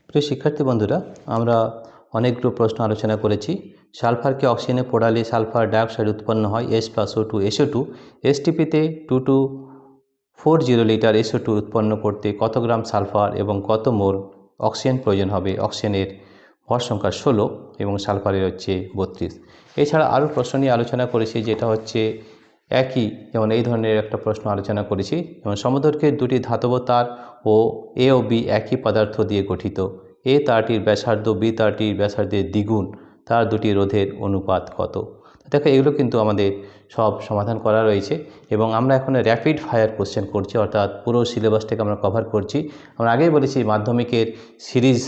প্রিয় শিক্ষার্থী বন্ধুরা, আমরা অনেকগুলো প্রশ্ন আলোচনা করেছি। সালফারকে অক্সিজেনে পোড়ালে সালফার ডাইঅক্সাইড উৎপন্ন হয় H+O2 SO2। এসটিপিতে 2240 লিটার SO2 উৎপন্ন করতে কত গ্রাম সালফার এবং কত মোল অক্সিজেন প্রয়োজন হবে? অক্সিজেনের ভর সংখ্যা 16 এবং সালফারের হচ্ছে 32। এছাড়া আরও প্রশ্ন নিয়ে আলোচনা করেছি, যেটা হচ্ছে একই, যেমন এই ধরনের একটা প্রশ্ন আলোচনা করেছি, যেমন সমদৈর্ঘ্যের দুটি ধাতব তার ও এ ও বি একই পদার্থ দিয়ে গঠিত। এ তারটির ব্যাসার্ধ বি তারটির ব্যাসার্ধের দ্বিগুণ, তার দুটি রোধের অনুপাত কত? দেখো, এগুলো কিন্তু আমাদের সব সমাধান করা রয়েছে এবং আমরা এখন র্যাপিড ফায়ার কোশ্চেন করছি, অর্থাৎ পুরো সিলেবাসটাকে আমরা কভার করছি। আমরা আগেই বলেছি মাধ্যমিকের সিরিজ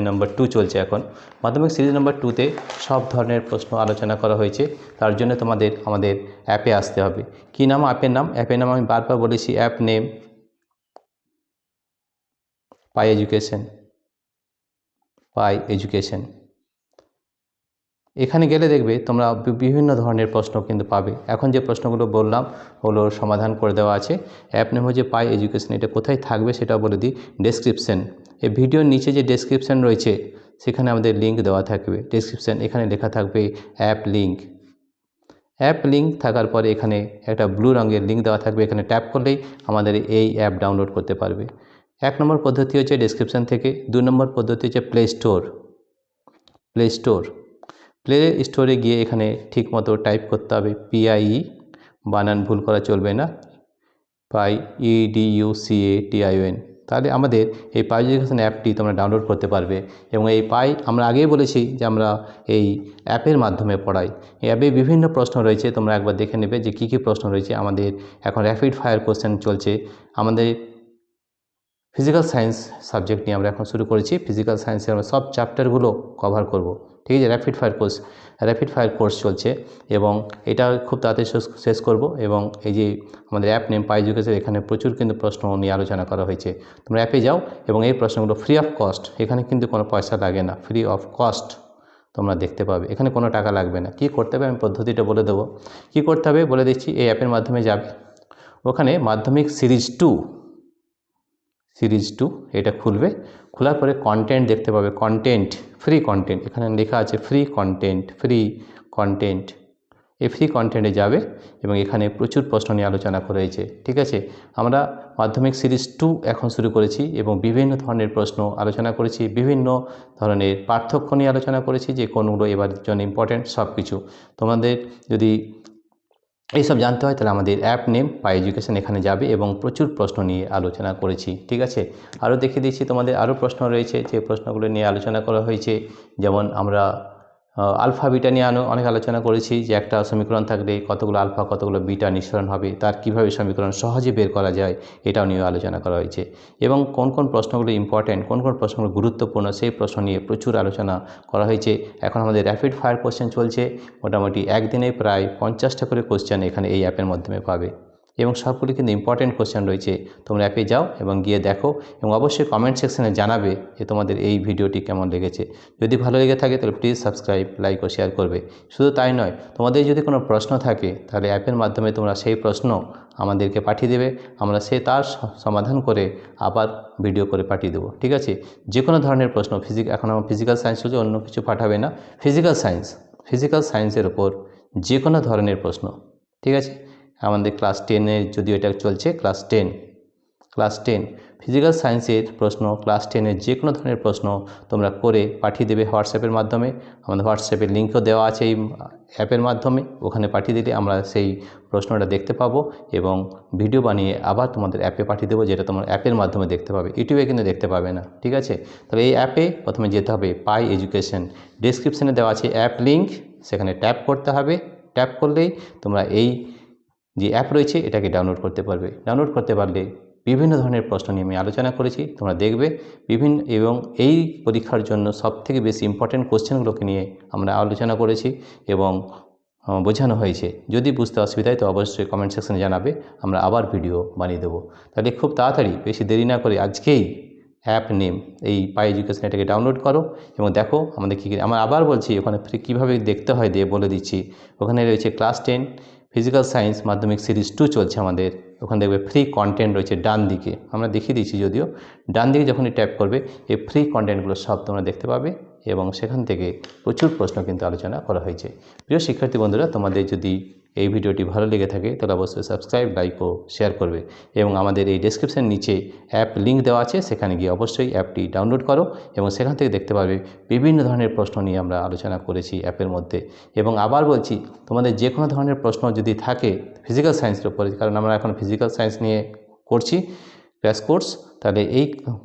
নম্বর 2 চলছে এখন। মাধ্যমিক সিরিজ নম্বর 2তে সব ধরনের প্রশ্ন আলোচনা করা হয়েছে। তার জন্য তোমাদের আমাদের অ্যাপে আসতে হবে। কি নাম অ্যাপের নাম? অ্যাপের নাম আমি বারবার বলেছি, অ্যাপ নেম পাই এডুকেশন। এখানে গেলে দেখবে তোমরা বিভিন্ন ধরনের প্রশ্ন কিন্তু পাবে। এখন যে প্রশ্নগুলো বললাম ওগুলোর সমাধান করে দেওয়া আছে। অ্যাপ নেম হচ্ছে পাই এডুকেশন। এটা কোথায় থাকবে সেটা বলে দিই, ডেসক্রিপশন। এই ভিডিওর নিচে যে ডেসক্রিপশন রয়েছে সেখানে আমাদের লিঙ্ক দেওয়া থাকবে। ডেসক্রিপশন, এখানে লেখা থাকবে অ্যাপ লিঙ্ক। অ্যাপ লিঙ্ক থাকার পরে এখানে একটা ব্লু রঙের লিঙ্ক দেওয়া থাকবে, এখানে ট্যাপ করলেই আমাদের এই অ্যাপ ডাউনলোড করতে পারবে। 1 নম্বর পদ্ধতি হচ্ছে ডেসক্রিপশন থেকে। 2 নম্বর পদ্ধতি হচ্ছে প্লে স্টোরে গিয়ে এখানে ঠিকমতো টাইপ করতে হবে PIE, বানান ভুল করা চলবে না, পাই EDUCATION। তাহলে আমাদের এই পাই এডুকেশন অ্যাপটি তোমরা ডাউনলোড করতে পারবে। এবং এই পাই, আমরা আগেই বলেছি যে আমরা এই অ্যাপের মাধ্যমে পড়াই। এই অ্যাপে বিভিন্ন প্রশ্ন রয়েছে, তোমরা একবার দেখে নেবে যে কী কী প্রশ্ন রয়েছে। আমাদের এখন র্যাপিড ফায়ার কোশ্চেন চলছে। আমাদের ফিজিক্যাল সায়েন্স সাবজেক্ট নিয়ে আমরা এখন শুরু করেছি। ফিজিক্যাল সায়েন্সের আমরা সব চ্যাপ্টারগুলো কভার করব, ঠিক আছে? র্যাপিড ফায়ার কোর্স চলছে এবং এটা খুব তাড়াতাড়ি শেষ করব। এবং এই যে আমাদের অ্যাপ নেম পাই এডুকেশন, এখানে প্রচুর কিন্তু প্রশ্ন নিয়ে আলোচনা করা হয়েছে। তোমরা অ্যাপে যাও এবং এই প্রশ্নগুলো ফ্রি অফ কস্ট, এখানে কিন্তু কোনো পয়সা লাগে না, ফ্রি অফ কস্ট তোমরা দেখতে পাবে, এখানে কোনো টাকা লাগবে না। কী করতে হবে আমি পদ্ধতিটা বলে দেবো। কী করতে হবে বলে দিচ্ছি। এই অ্যাপের মাধ্যমে যাবে, ওখানে মাধ্যমিক সিরিজ 2 এটা খুলবে। খোলার পরে কন্টেন্ট দেখতে পাবে, কন্টেন্ট, ফ্রি কন্টেন্ট, এখানে লেখা আছে ফ্রি কন্টেন্ট। এই ফ্রি কন্টেন্টে যাবে এবং এখানে প্রচুর প্রশ্ন নিয়ে আলোচনা করা হয়েছে, ঠিক আছে? আমরা মাধ্যমিক সিরিজ 2 এখন শুরু করেছি এবং বিভিন্ন ধরনের প্রশ্ন আলোচনা করেছি, বিভিন্ন ধরনের পার্থক্য নিয়ে আলোচনা করেছি, যে কোনগুলো এবার জন্য ইম্পর্টেন্ট, সব কিছু। তোমাদের যদি এইসব জানতে হয় তাহলে আমাদের অ্যাপ নেম পাই এডুকেশন, এখানে যাবে এবং প্রচুর প্রশ্ন নিয়ে আলোচনা করেছি, ঠিক আছে? আরও দেখিয়ে দিচ্ছি, তোমাদের আরও প্রশ্ন রয়েছে যে প্রশ্নগুলো নিয়ে আলোচনা করা হয়েছে। যেমন আমরা আলফা বিটা নিয়ে অনেক আলোচনা করেছি, যে একটা সমীকরণ থাকলে কতগুলো আলফা কতগুলো বিটা নিঃসরণ হবে, তার কিভাবে সমীকরণ সহজে বের করা যায়, এটাও নিয়ে আলোচনা করা হয়েছে। এবং কোন কোন প্রশ্নগুলো ইম্পর্টেন্ট, কোন কোন প্রশ্নগুলো গুরুত্বপূর্ণ, সেই প্রশ্ন নিয়ে প্রচুর আলোচনা করা হয়েছে। এখন আমাদের র্যাপিড ফায়ার কোশ্চেন চলছে, মোটামুটি একদিনে প্রায় 50টা করে কোশ্চেন এখানে এই অ্যাপের মাধ্যমে পাবে এবং সবগুলি কিন্তু ইম্পর্টেন্ট কোশ্চেন রয়েছে। তোমরা অ্যাপে যাও এবং গিয়ে দেখো এবং অবশ্যই কমেন্ট সেকশনে জানাবে যে তোমাদের এই ভিডিওটি কেমন লেগেছে। যদি ভালো লেগে থাকে তাহলে প্লিজ সাবস্ক্রাইব, লাইক ও শেয়ার করবে। শুধু তাই নয়, তোমাদের যদি কোনো প্রশ্ন থাকে তাহলে অ্যাপের মাধ্যমে তোমরা সেই প্রশ্ন আমাদেরকে পাঠিয়ে দেবে, আমরা তার সমাধান করে আবার ভিডিও করে পাঠিয়ে দেবো, ঠিক আছে? যে কোনো ধরনের প্রশ্ন, এখন আমার ফিজিক্যাল সায়েন্স হচ্ছে, অন্য কিছু পাঠাবে না। ফিজিক্যাল সায়েন্সের ওপর যে কোনো ধরনের প্রশ্ন, ঠিক আছে? আমাদের ক্লাস 10-এর, যদিও এটা চলছে ক্লাস 10 ফিজিক্যাল সায়েন্সের প্রশ্ন, ক্লাস 10-এর যে কোনো ধরনের প্রশ্ন তোমরা করে পাঠিয়ে দেবে হোয়াটসঅ্যাপের মাধ্যমে। আমাদের হোয়াটসঅ্যাপের লিঙ্কও দেওয়া আছে এই অ্যাপের মাধ্যমে, ওখানে পাঠিয়ে দিলে আমরা সেই প্রশ্নটা দেখতে পাবো এবং ভিডিও বানিয়ে আবার তোমাদের অ্যাপে পাঠিয়ে দেবো, যেটা তোমার অ্যাপের মাধ্যমে দেখতে পাবে, ইউটিউবে কিন্তু দেখতে পাবে না, ঠিক আছে? তাহলে এই অ্যাপে প্রথমে যেতে হবে, পাই এডুকেশন, ডেসক্রিপশনে দেওয়া আছে অ্যাপ লিঙ্ক, সেখানে ট্যাপ করতে হবে। ট্যাপ করলেই তোমরা এই যে অ্যাপ রয়েছে এটাকে ডাউনলোড করতে পারবে। ডাউনলোড করতে পারলে বিভিন্ন ধরনের প্রশ্ন নিয়ে আমি আলোচনা করেছি, তোমরা দেখবে এবং এই পরীক্ষার জন্য সবথেকে বেশি ইম্পর্টেন্ট কোশ্চেনগুলোকে নিয়ে আমরা আলোচনা করেছি এবং বোঝানো হয়েছে। যদি বুঝতে অসুবিধা হয় তো অবশ্যই কমেন্ট সেকশনে জানাবে, আমরা আবার ভিডিও বানিয়ে দেবো। তাহলে খুব তাড়াতাড়ি, বেশি দেরি না করে আজকেই অ্যাপ নেম এই পাই এডুকেশন, এটাকে ডাউনলোড করো এবং দেখো আমাদের কী। আমরা আবার বলছি, ওখানে কীভাবে দেখতে হয় দিয়ে বলে দিচ্ছি। ওখানে রয়েছে ক্লাস 10 ফিজিক্যাল সায়েন্স মাধ্যমিক সিরিজ 2 চলছে আমাদের, ওখানে দেখবে ফ্রি কন্টেন্ট রয়েছে ডান দিকে, আমরা দেখিয়ে দিচ্ছি যদিও। ডান দিকে যখনই ট্যাপ করবে এই ফ্রি কন্টেন্টগুলো সব তোমরা দেখতে পাবে এবং সেখান থেকে প্রচুর প্রশ্ন কিন্তু আলোচনা করা হয়েছে। প্রিয় শিক্ষার্থী বন্ধুরা, তোমাদের যদি এই ভিডিওটি ভালো লেগে থাকে তাহলে অবশ্যই সাবস্ক্রাইব, লাইক ও শেয়ার করবে এবং আমাদের এই ডেসক্রিপশন নিচে অ্যাপ লিঙ্ক দেওয়া আছে, সেখানে গিয়ে অবশ্যই অ্যাপটি ডাউনলোড করো এবং সেখান থেকে দেখতে পারবে বিভিন্ন ধরনের প্রশ্ন নিয়ে আমরা আলোচনা করেছি অ্যাপের মধ্যে। এবং আবার বলছি, তোমাদের যে কোনো ধরনের প্রশ্ন যদি থাকে ফিজিক্যাল সায়েন্সের উপরে, কারণ আমরা এখন ফিজিক্যাল সায়েন্স নিয়ে করছি ক্র্যাশ কোর্স,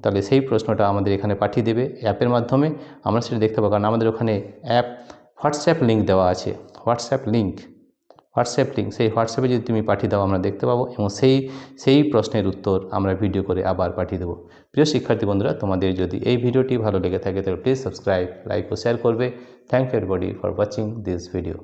তাহলে সেই প্রশ্নটা আমাদের এখানে পাঠিয়ে দেবে অ্যাপের মাধ্যমে, আমরা সেটা দেখতে পাবো। কারণ আমাদের ওখানে অ্যাপ হোয়াটসঅ্যাপ লিঙ্ক দেওয়া আছে, হোয়াটসঅ্যাপ লিঙ্ক, সেই হোয়াটসঅ্যাপে যদি তুমি পাঠিয়ে দাও আমরা দেখতে পাবো এবং সেই প্রশ্নের উত্তর আমরা ভিডিও করে আবার পাঠিয়ে দেবো। প্রিয় শিক্ষার্থী বন্ধুরা, তোমাদের যদি এই ভিডিওটি ভালো লেগে থাকে তাহলে প্লিজ সাবস্ক্রাইব, লাইক ও শেয়ার করবে। Thank you everybody for watching this video.